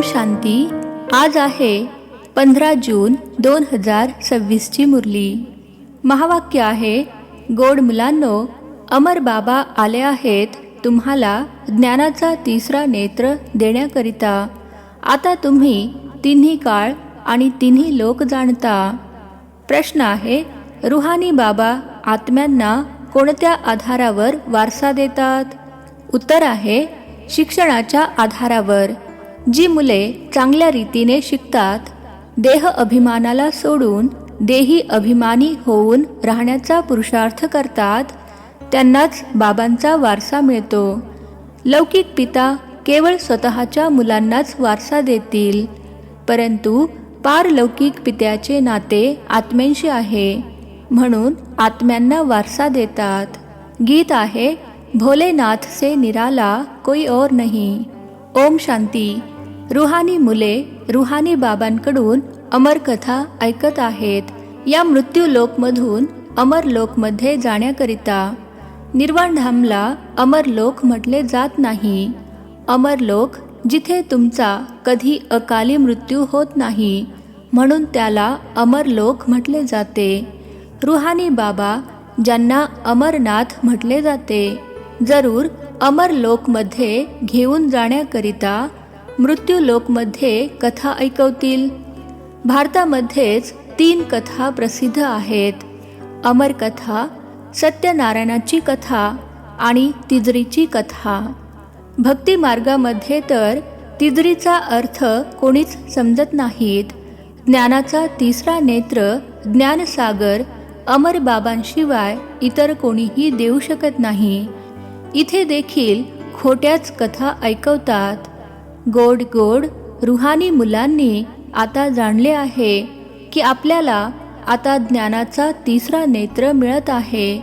शांती. आज आहे 15 जून 2026 ची मुरली. महावाक्य आहे, गोड मुलांनो, अमर बाबा आले आहेत तुम्हाला ज्ञानाचा तिसरा नेत्र देण्याकरिता. आता तुम्ही तिन्ही काळ आणि तिन्ही लोक जाणता. प्रश्न आहे, रुहानी बाबा आत्म्यांना कोणत्या आधारावर वारसा देतात? उत्तर आहे, शिक्षणाच्या आधारावर. जी मुले चांगल्या रीतीने शिकतात, देह अभिमानाला सोडून देही अभिमानी होऊन राहण्याचा पुरुषार्थ करतात, त्यांनाच बाबांचा वारसा मिळतो. लौकिक पिता केवळ स्वतःच्या मुलांनाच वारसा देतील, परंतु पारलौकिक पित्याचे नाते आत्म्यांशी आहे, म्हणून आत्म्यांना वारसा देतात. गीत आहे, भोलेनाथ से निराला कोई और नहीं. ओम शांती. रुहानी मुले रुहानी बाबांकडून अमर कथा ऐकत आहेत. या मृत्यू लोकमधून अमर लोकमध्ये जाण्याकरिता. निर्वाणधामला अमर लोक म्हटले जात नाही. अमर लोक जिथे तुमचा कधी अकाली मृत्यू होत नाही, म्हणून त्याला अमर लोक म्हटले जाते. रुहानी बाबा ज्यांना अमरनाथ म्हटले जाते, जरूर अमर लोकमध्ये घेऊन जाण्याकरिता मृत्यू लोकमध्ये कथा ऐकवतील. भारतामध्येच 3 कथा प्रसिद्ध आहेत. अमर कथा, सत्यनारायणाची कथा आणि तिजरीची कथा. भक्ती मार्गामध्ये तर तिजरीचा अर्थ कोणीच समजत नाहीत. ज्ञानाचा तिसरा नेत्र, ज्ञानसागर अमर बाबांशिवाय इतर कोणीही देऊ शकत नाही. इथे देखील खोट्याच कथा ऐकवतात. गोड गोड रुहानी मुलांनी आता जाणले आहे की आपल्याला आता ज्ञानाचा तिसरा नेत्र मिळत आहे,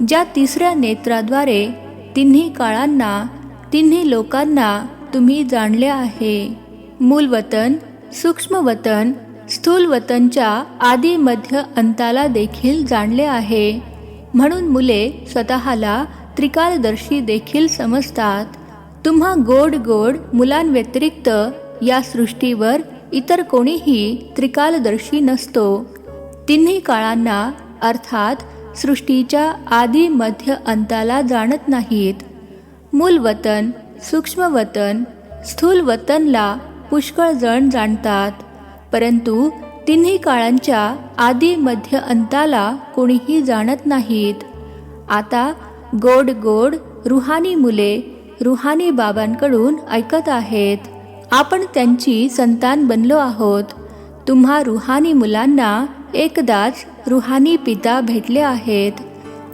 ज्या तिसऱ्या नेत्राद्वारे तिन्ही काळांना तिन्ही लोकांना तुम्ही जाणले आहे. मूलवतन, सूक्ष्मवतन, स्थूलवतनच्या आदी मध्य अंताला देखील जाणले आहे, म्हणून मुले स्वतःला त्रिकालदर्शी देखील समजतात. तुम्हा गोड गोड मुलांव्यतिरिक्त या सृष्टीवर इतर कोणीही त्रिकालदर्शी नसतो. तिन्ही काळांना अर्थात सृष्टीच्या आदी मध्य अंताला जाणत नाहीत. मूलवतन, सूक्ष्मवतन, स्थूलवतनला पुष्कळ जण जाणतात, परंतु तिन्ही काळांच्या आदी मध्य अंताला कोणीही जाणत नाहीत. आता गोड गोड रुहानी मुले रुहानी बाबांकडून ऐकत आहेत. आपण त्यांची संतान बनलो आहोत. तुम्हा रुहानी मुलांना एकदाच रुहानी पिता भेटले आहेत.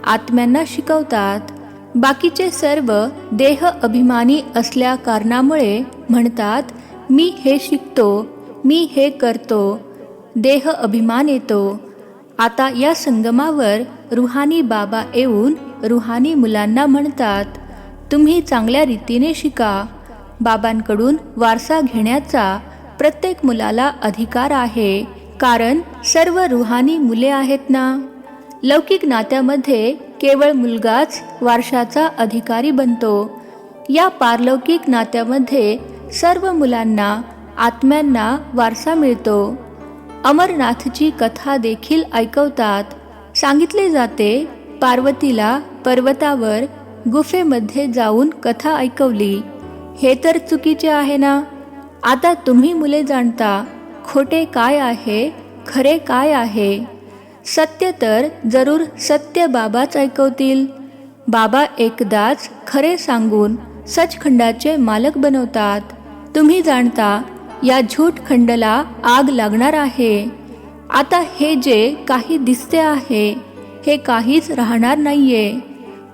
आत्म्यांना शिकवतात. बाकीचे सर्व देह अभिमानी असल्या कारणामुळे म्हणतात, मी हे शिकतो, मी हे करतो. देह अभिमान येतो. आता या संगमावर रुहानी बाबा येऊन रुहानी मुलांना म्हणतात, तुम्ही चांगल्या रीतीने शिका. बाबांकडून वारसा घेण्याचा प्रत्येक मुलाला अधिकार आहे, कारण सर्व रुहानी मुले आहेत ना. लौकिक नात्यामध्ये केवळ मुलगाच वारशाचा अधिकारी बनतो. या पारलौकिक नात्यामध्ये सर्व मुलांना आत्म्यांना वारसा मिळतो. अमरनाथची कथा देखील ऐकवतात. सांगितले जाते, पार्वतीला पर्वतावर गुफेमध्ये जाऊन कथा ऐकवली. हे तर चुकीचे आहे ना. आता तुम्ही मुले जाणता खोटे काय आहे, खरे काय आहे. सत्य तर जरूर सत्य बाबाच ऐकवतील. बाबा एकदाच खरे सांगून सचखंडाचे मालक बनवतात. तुम्ही जाणता या झूठ खंडला आग लागणार आहे. आता हे जे काही दिसते आहे, हे काहीच राहणार नाहीये.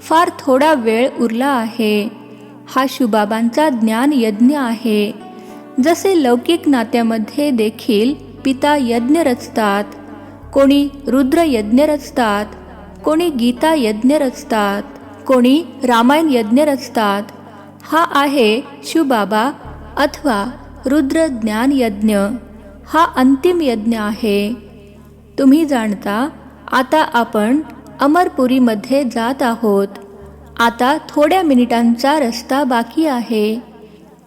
फार थोडा वेळ उरला आहे. हा शिवबाबांचा ज्ञान यज्ञ आहे. जसे लौकिक नात्यामध्ये देखील पिता यज्ञ रचतात. कोणी रुद्र यज्ञ रचतात, कोणी गीता यज्ञ रचतात, कोणी रामायण यज्ञ रचतात. हा आहे शिवबाबा अथवा रुद्र ज्ञान यज्ञ. हा अंतिम यज्ञ आहे. तुम्ही जाणता आता आपण अमरपुरीमध्ये जात आहोत. आता थोड्या मिनिटांचा रस्ता बाकी आहे.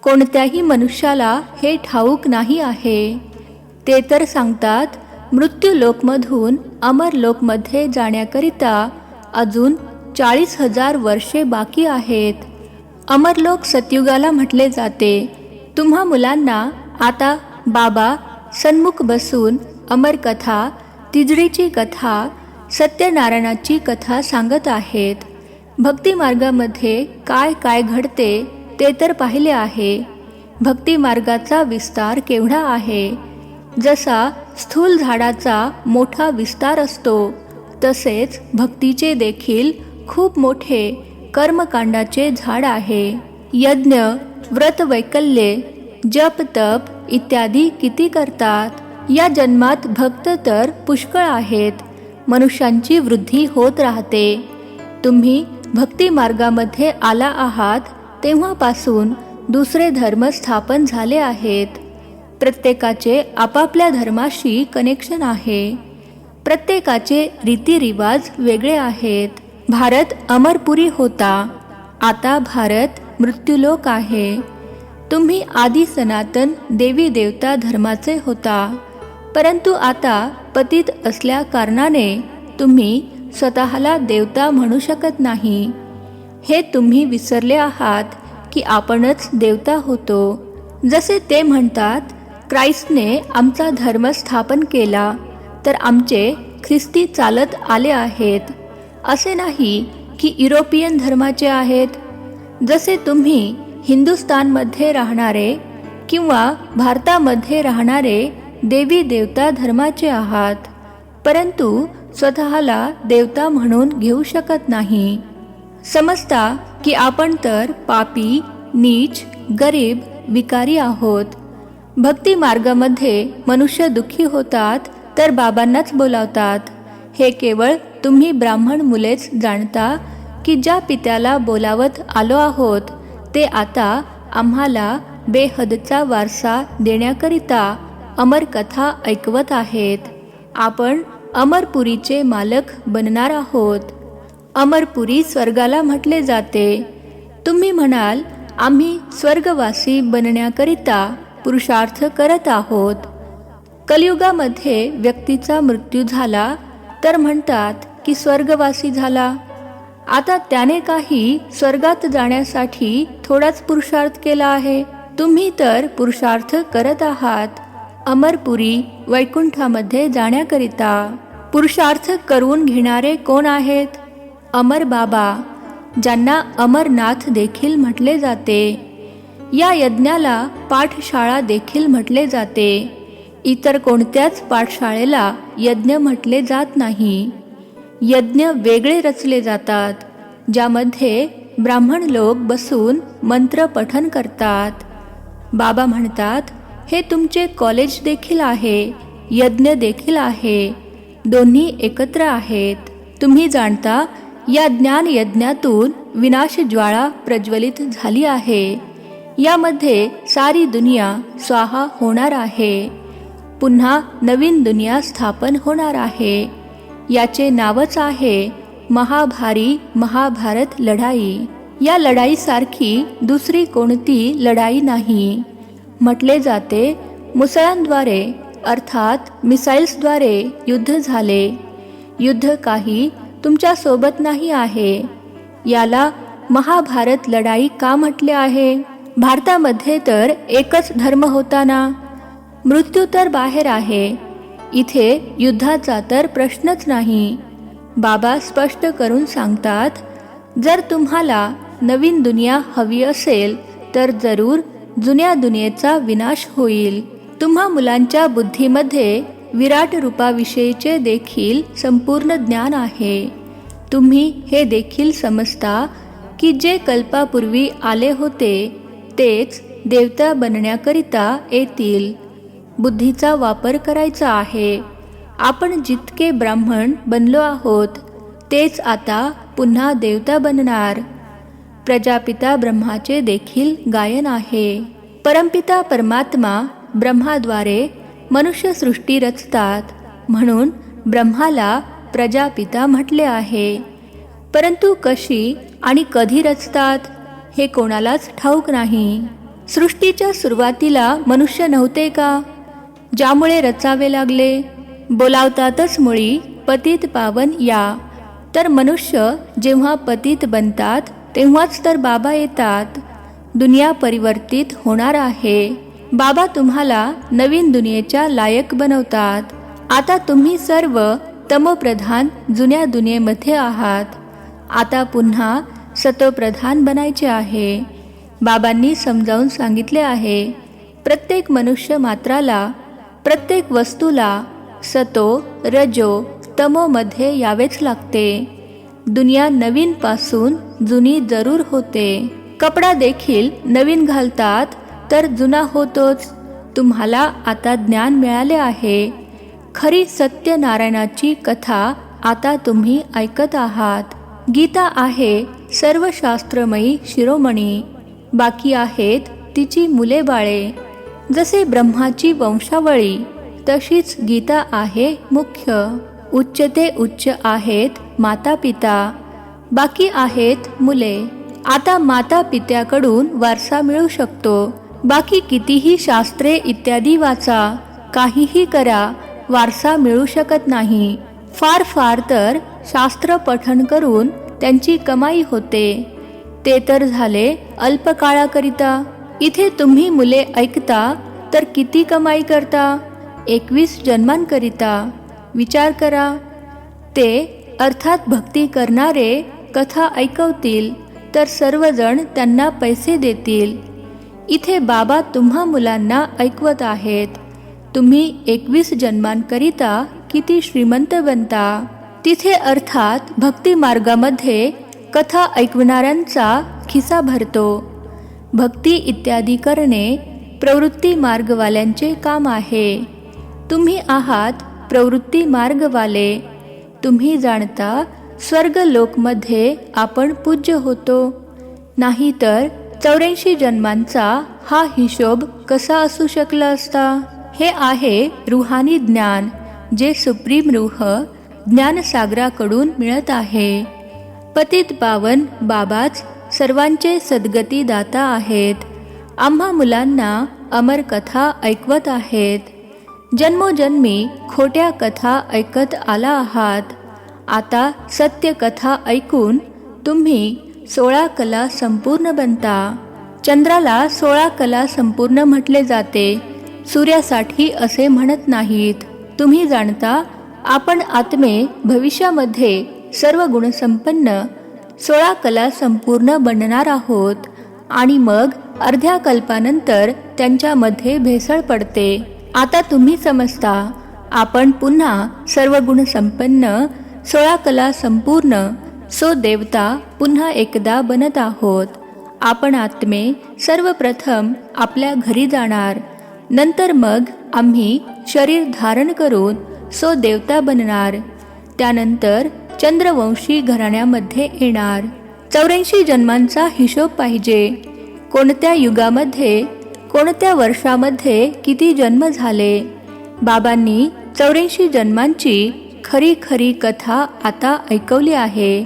कोणत्याही मनुष्याला हे ठाऊक नाही आहे. ते तर सांगतात मृत्यूलोकमधून अमरलोकमध्ये जाण्याकरिता अजून 40,000 वर्षे बाकी आहेत. अमरलोक सतयुगाला म्हटले जाते. तुम्हा मुलांना आता बाबा सन्मुख बसून अमरकथा, तिजडीची कथा, सत्यनारायणाची कथा सांगत आहेत. भक्ती मार्गामध्ये काय काय घडते ते तर पाहिले आहे. भक्ती मार्गाचा विस्तार केवढा आहे. जसा स्थूल झाडाचा मोठा विस्तार असतो तसेच भक्तीचे देखील खूप मोठे कर्मकांडाचे झाड आहे. यज्ञ, व्रत, वैकल्ये, जप, तप इत्यादी किती करतात. या जन्मात भक्त तर पुष्कळ आहेत. मनुष्यांची वृद्धी होत राहते. तुम्ही भक्ती मार्गामध्ये आला आहात तेव्हापासून दुसरे धर्म स्थापन झाले आहेत. प्रत्येकाचे आपापल्या धर्माशी कनेक्शन आहे. प्रत्येकाचे रीतिरिवाज वेगळे आहेत. भारत अमरपुरी होता, आता भारत मृत्यूलोक आहे. तुम्ही आदी सनातन देवी देवता धर्माचे होता, परंतु आता पतित असल्या कारणाने तुम्ही स्वतःला देवता म्हणू शकत नाही. हे तुम्ही विसरले आहात की आपणच देवता होतो. जसे ते म्हणतात ख्राइस्टने आमचा धर्म स्थापन केला तर आमचे ख्रिस्ती चालत आले आहेत. असे नाही की युरोपियन धर्माचे आहेत. जसे तुम्ही हिंदुस्थानमध्ये राहणारे किंवा भारतामध्ये राहणारे देवी देवता धर्माचे आहात, परंतु स्वतःला देवता म्हणून घेऊ शकत नाही. समजता की आपण तर पापी, नीच, गरीब, विकारी आहोत. भक्ती मार्गामध्ये मनुष्य दुःखी होतात तर बाबांनाच बोलावतात. हे केवळ तुम्ही ब्राह्मण मुलेच जाणता की ज्या पित्याला बोलावत आलो आहोत ते आता आम्हाला बेहदचा वारसा देण्याकरिता अमर कथा ऐकवत आहेत. आपण अमरपुरीचे मालक बनणार आहोत. अमरपुरी स्वर्गाला म्हटले जाते. तुम्ही म्हणाल आम्ही स्वर्गवासी बनण्याकरिता पुरुषार्थ करत आहोत. कलियुगामध्ये व्यक्तीचा मृत्यू झाला तर म्हणतात की स्वर्गवासी झाला. आता त्याने काही स्वर्गात जाण्यासाठी थोडाच पुरुषार्थ केला आहे. तुम्ही तर पुरुषार्थ करत आहात अमरपुरी वैकुंठामध्ये जाण्याकरिता. पुरुषार्थ करून घेणारे कोण आहेत? अमर बाबा, ज्यांना अमरनाथ देखील म्हटले जाते. या यज्ञाला पाठशाळा देखील म्हटले जाते. इतर कोणत्याच पाठशाळेला यज्ञ म्हटले जात नाही. यज्ञ वेगळे रचले जातात, ज्यामध्ये ब्राह्मण लोक बसून मंत्र पठन करतात. बाबा म्हणतात हे तुमचे कॉलेज देखील आहे, यज्ञ देखील आहे, दोन्ही एकत्र आहेत. तुम्ही जाणता या ज्ञान यज्ञातून विनाश ज्वाळा प्रज्वलित झाली आहे. यामध्ये सारी दुनिया स्वाहा होणार आहे. पुन्हा नवीन दुनिया स्थापन होणार आहे. याचे नावच आहे महाभारी महाभारत लढाई. या लढाईसारखी दुसरी कोणती लढाई नाही. म्हटले जाते मुसळांद्वारे अर्थात मिसाईल्सद्वारे युद्ध झाले. युद्ध काही तुमच्या सोबत नाही आहे. याला महाभारत लढाई का म्हटले आहे? भारतामध्ये तर एकच धर्म होता ना. मृत्यू तर बाहेर आहे. इथे युद्धाचा तर प्रश्नच नाही. बाबा स्पष्ट करून सांगतात जर तुम्हाला नवीन दुनिया हवी असेल तर जरूर जुन्या दुनियेचा विनाश होईल. तुम्हा मुलांच्या बुद्धीमध्ये विराट रूपाविषयीचे देखील संपूर्ण ज्ञान आहे. तुम्ही हे देखील समजता की जे कल्पापूर्वी आले होते तेच देवता बनण्याकरिता येतील. बुद्धीचा वापर करायचा आहे. आपण जितके ब्राह्मण बनलो आहोत तेच आता पुन्हा देवता बनणार. प्रजापिता ब्रह्माचे देखील गायन आहे. परमपिता परमात्मा ब्रह्माद्वारे मनुष्य सृष्टी रचतात, म्हणून ब्रह्माला प्रजापिता म्हटले आहे. परंतु कशी आणि कधी रचतात हे कोणालाच ठाऊक नाही. सृष्टीच्या सुरुवातीला मनुष्य नव्हते का, ज्यामुळे रचावे लागले? बोलावतातच मुळी पतित पावन या. तर मनुष्य जेव्हा पतित बनतात तेव्हाच तर बाबा येतात. दुनिया परिवर्तित होणार आहे. बाबा तुम्हाला नवीन दुनियेच्या लायक बनवतात. आता तुम्ही सर्व तमोप्रधान जुन्या दुनियेमध्ये आहात. आता पुन्हा सतोप्रधान बनायचे आहे. बाबांनी समजावून सांगितले आहे, प्रत्येक मनुष्य मात्राला, प्रत्येक वस्तूला सतो रजो तमोमध्ये यावेच लागते. दुनिया नवीन पासून जुनी जरूर होते. कपडा देखील नवीन घालतात तर जुना होतोच. तुम्हाला आता ज्ञान मिळाले आहे. खरी सत्यनारायणाची कथा आता तुम्ही ऐकत आहात. गीता आहे सर्व शास्त्रमयी शिरोमणी. बाकी आहेत तिची मुले बाळे. जसे ब्रह्माची वंशावळी तशीच गीता आहे मुख्य. उच्च ते उच्च आहेत माता पिता, बाकी आहेत मुले. आता माता पित्याकडून वारसा मिळू शकतो. बाकी कितीही शास्त्रे इत्यादी वाचा, काहीही करा, वारसा मिळू शकत नाही. फार फार तर शास्त्र पठण करून त्यांची कमाई होते. ते तर झाले अल्पकाळाकरिता. इथे तुम्ही मुले ऐकता तर किती कमाई करता? 21 जन्मांकरिता. विचार करा. ते अर्थात भक्ती करणारे कथा ऐकवतील तर सर्वजण त्यांना पैसे देतील. इथे बाबा तुम्हा मुलांना ऐकवत आहेत. तुम्ही 21 जन्मांकरिता किती श्रीमंत बनता. तिथे अर्थात भक्ती मार्गामध्ये कथा ऐकवणाऱ्यांचा खिसा भरतो. भक्ती इत्यादी करणे प्रवृत्ती मार्गवाल्यांचे काम आहे. तुम्ही आहात प्रवृत्ती मार्गवाले. तुम्ही जाणता स्वर्ग लोकमध्ये आपण पूज्य होतो. नाहीतर 84 जन्मांचा हा हिशोब कसा असू शकला असता? हे आहे रूहानी ज्ञान, जे सुप्रीम रूह ज्ञानसागराकडून मिळत आहे. पतित पावन बाबाच सर्वांचे सद्गती दाता आहेत. आम्हा मुलांना अमर कथा ऐकवत आहेत. जन्मोजन्मी खोट्या कथा ऐकत आला आहात. आता सत्य कथा ऐकून तुम्ही 16 कला संपूर्ण बनता. चंद्राला 16 कला संपूर्ण म्हटले जाते, सूर्यासाठी असे म्हणत नाहीत. तुम्ही जाणता आपण आत्मे भविष्यामध्ये सर्व गुणसंपन्न 16 कला संपूर्ण बनणार आहोत. आणि मग अर्ध्या कल्पानंतर त्यांच्यामध्ये भेसळ पडते. आता तुम्ही समजता आपण पुन्हा सर्व गुणसंपन्न 16 कला संपूर्ण सो देवता पुन्हा एकदा बनत आहोत. आपण आत्मे सर्वप्रथम आपल्या घरी जाणार. नंतर मग आम्ही शरीर धारण करून सो देवता बनणार. त्यानंतर चंद्रवंशी घराण्यामध्ये येणार. 84 जन्मांचा हिशोब पाहिजे. कोणत्या युगामध्ये, कोणत्या वर्षामध्ये किती जन्म झाले. बाबांनी 84 जन्मांची खरी खरी कथा आता ऐकवली आहे.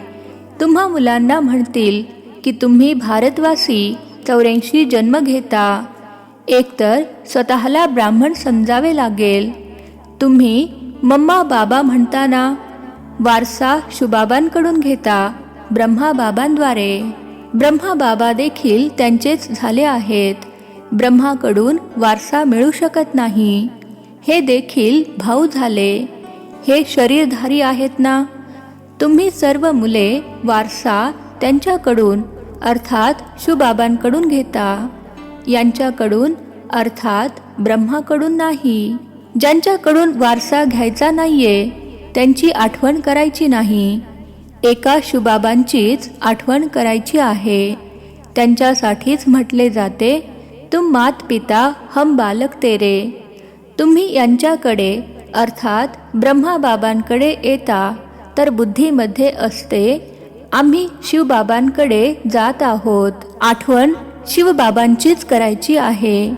तुम्हा मुलांना म्हणतील की तुम्ही भारतवासी 84 जन्म घेता. एकतर स्वतःला ब्राह्मण समजावे लागेल. तुम्ही मम्मा बाबा म्हणताना वारसा शुबाबांकडून घेता, ब्रह्माबाबांद्वारे. ब्रह्माबाबा देखील त्यांचेच झाले आहेत. ब्रह्माकडून वारसा मिळू शकत नाही. हे देखील भाऊ झाले. हे शरीरधारी आहेत ना. तुम्ही सर्व मुले वारसा त्यांच्याकडून अर्थात शुबाबांकडून घेता. यांच्याकडून अर्थात ब्रह्माकडून नाही. ज्यांच्याकडून वारसा घ्यायचा नाहीये त्यांची आठवण करायची नाही. एका शुबाबांचीच आठवण करायची आहे. त्यांच्यासाठीच म्हटले जाते, तुम मात पिता हम बालक तेरे. तुम्ही यांच्याकडे अर्थात ब्रह्माबाबांकडे येता तर बुद्धीमध्ये असते आम्ही शिवबाबांकडे जात आहोत. आठवण शिवबाबांचीच करायची आहे.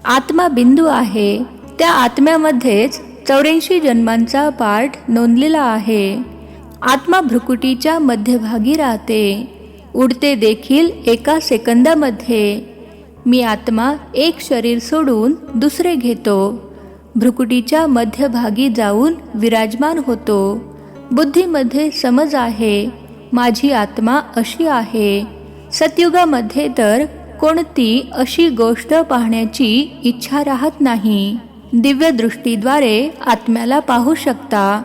आत्मा बिंदू आहे. त्या आत्म्यामध्येच 84 जन्मांचा पाठ नोंदलेला आहे. आत्मा भ्रुकुटीच्या मध्यभागी राहते. उडते देखील एका सेकंदामध्ये. मी आत्मा एक शरीर सोडून दुसरे घेतो, भ्रुकुटीच्या मध्यभागी जाऊन विराजमान होतो. बुद्धीमध्ये समज आहे, माझी आत्मा अशी आहे. सतयुगामध्ये तर कोणती अशी गोष्ट पाहण्याची इच्छा राहत नाही. दिव्य दृष्टीद्वारे आत्म्याला पाहू शकता.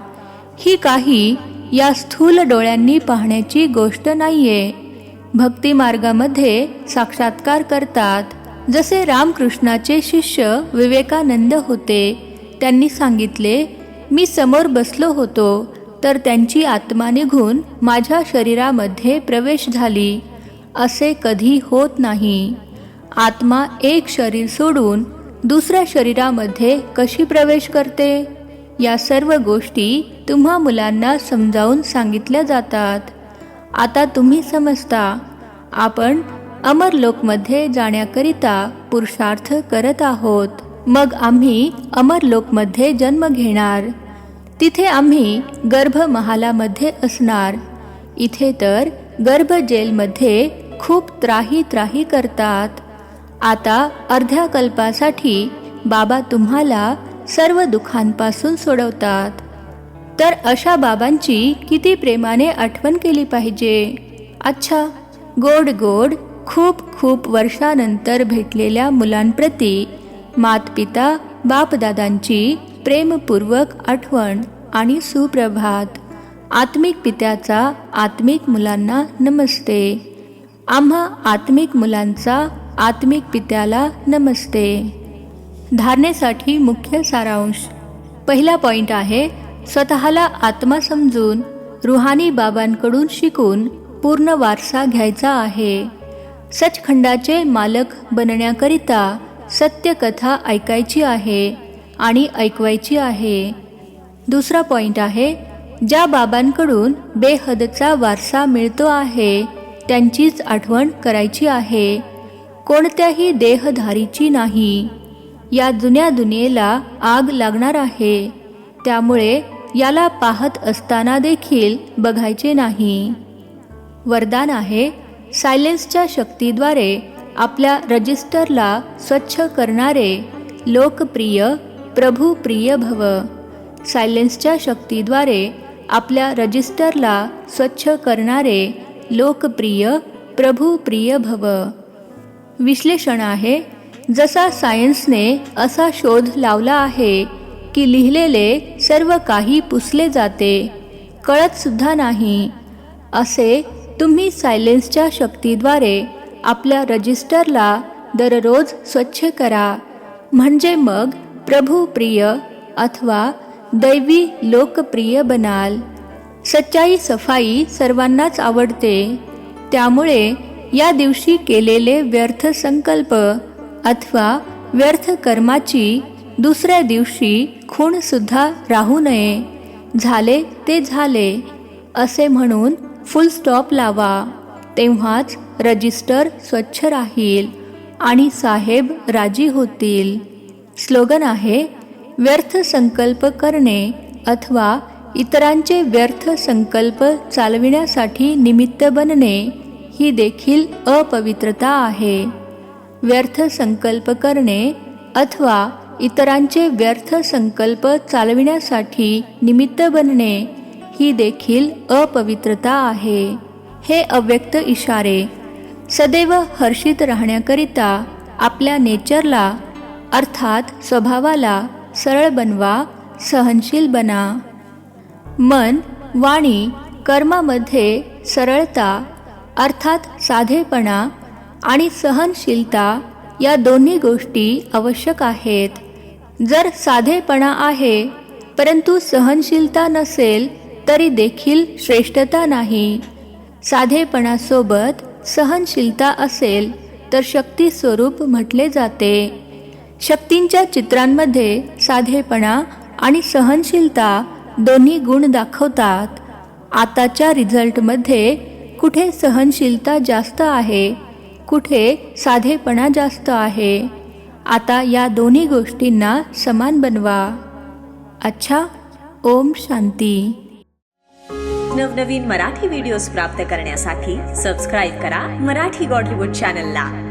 ही काही या स्थूल डोळ्यांनी पाहण्याची गोष्ट नाहीये. भक्ती मार्गामध्ये साक्षात्कार करतात. जसे रामकृष्णाचे शिष्य विवेकानंद होते, त्यांनी सांगितले, मी समोर बसलो होतो तर त्यांची आत्मा निघून माझ्या शरीरामध्ये प्रवेश झाली. असे कधी होत नाही. आत्मा एक शरीर सोडून दुसऱ्या शरीरामध्ये कशी प्रवेश करते? या सर्व गोष्टी तुम्हा मुलांना समजावून सांगितल्या जातात. आता तुम्ही समजता. आपण अमरलोकमध्ये जाण्याकरिता पुरुषार्थ करत आहोत. मग आम्ही अमरलोकमध्ये जन्म घेणार. तिथे आम्ही गर्भमहालामध्ये असणार. इथे तर गर्भ जेलमध्ये खूप त्राही करतात. आता अर्ध्या कल्पासाठी बाबा तुम्हाला सर्व दुःखांपासून सोडवतात. तर अशा बाबांची किती प्रेमाने आठवण केली पाहिजे. अच्छा, गोड गोड खूप वर्षानंतर भेटलेल्या मुलांप्रती मातपिता बापदादांची प्रेमपूर्वक आठवण आणि सुप्रभात. आत्मिक पित्याचा आत्मिक मुलांना नमस्ते. आम्हा आत्मिक मुलांचा आत्मिक पित्याला नमस्ते. धारणेसाठी मुख्य सारांश. पहिला पॉइंट आहे, स्वतःला आत्मा समजून रुहानी बाबांकडून शिकून पूर्ण वारसा घ्यायचा आहे. सचखंडाचे मालक बनण्याकरिता सत्यकथा ऐकायची आहे आणि ऐकवायची आहे. दुसरा पॉइंट आहे, ज्या बाबांकडून बेहदचा वारसा मिळतो आहे त्यांचीच आठवण करायची आहे, कोणत्याही देहधारीची नाही. या जुन्या दुनियेला आग लागणार आहे, त्यामुळे याला पाहत असताना देखील बघायचे नाही. वरदान आहे, सायलेन्सच्या शक्तीद्वारे आपल्या रजिस्टरला स्वच्छ करणारे लोकप्रिय प्रभुप्रिय भव. सायलेन्सच्या शक्तीद्वारे आपल्या रजिस्टरला स्वच्छ करणारे लोकप्रिय प्रभुप्रिय भव. विश्लेषण आहे, जसा सायन्सने असा शोध लावला आहे की लिहिलेले सर्व काही पुसले जाते, कळत सुद्धा नाही, असे तुम्ही सायलेन्सच्या शक्तीद्वारे आपल्या रजिस्टरला दररोज स्वच्छ करा. म्हणजे मग प्रभुप्रिय अथवा दैवी लोकप्रिय बनाल. सच्चाई सफाई सर्वांनाच आवडते, त्यामुळे या दिवशी केलेले व्यर्थ संकल्प अथवा व्यर्थ कर्माची दुसऱ्या दिवशी खूण सुद्धा राहू नये. झाले ते झाले असे म्हणून फुल स्टॉप लावा. तेव्हाच रजिस्टर स्वच्छ राहील आणि साहेब राजी होतील. स्लोगन आहे, व्यर्थ संकल्प करणे अथवा इतरांचे व्यर्थ संकल्प चालविण्यासाठी निमित्त बनणे ही देखील अपवित्रता आहे. व्यर्थ संकल्प करणे अथवा इतरांचे व्यर्थ संकल्प चालविण्यासाठी निमित्त बनणे ही देखील अपवित्रता आहे. हे अव्यक्त इशारे. सदैव हर्षित राहण्याकरिता आपल्या नेचरला अर्थात स्वभावाला सरळ बनवा, सहनशील बना. मन, वाणी, कर्मामध्ये सरळता अर्थात साधेपणा आणि सहनशीलता या दोन्ही गोष्टी आवश्यक आहेत. जर साधेपणा आहे परंतु सहनशीलता नसेल तरी देखील श्रेष्ठता नाही. साधेपणासोबत सहनशीलता असेल तर शक्ती स्वरूप म्हटले जाते. शक्तींच्या चित्रांमध्ये साधेपणा आणि सहनशीलता दोन्ही गुण दाखवतात. आताच्या रिझल्टमध्ये कुठे सहनशीलता जास्त आहे, कुठे साधेपणा जास्त आहे. आता या दोन्ही गोष्टींना समान बनवा. अच्छा, ओम शांती. नवनवीन मराठी व्हिडिओज प्राप्त करण्यासाठी सबस्क्राईब करा मराठी गॉडलीवूड चॅनलला.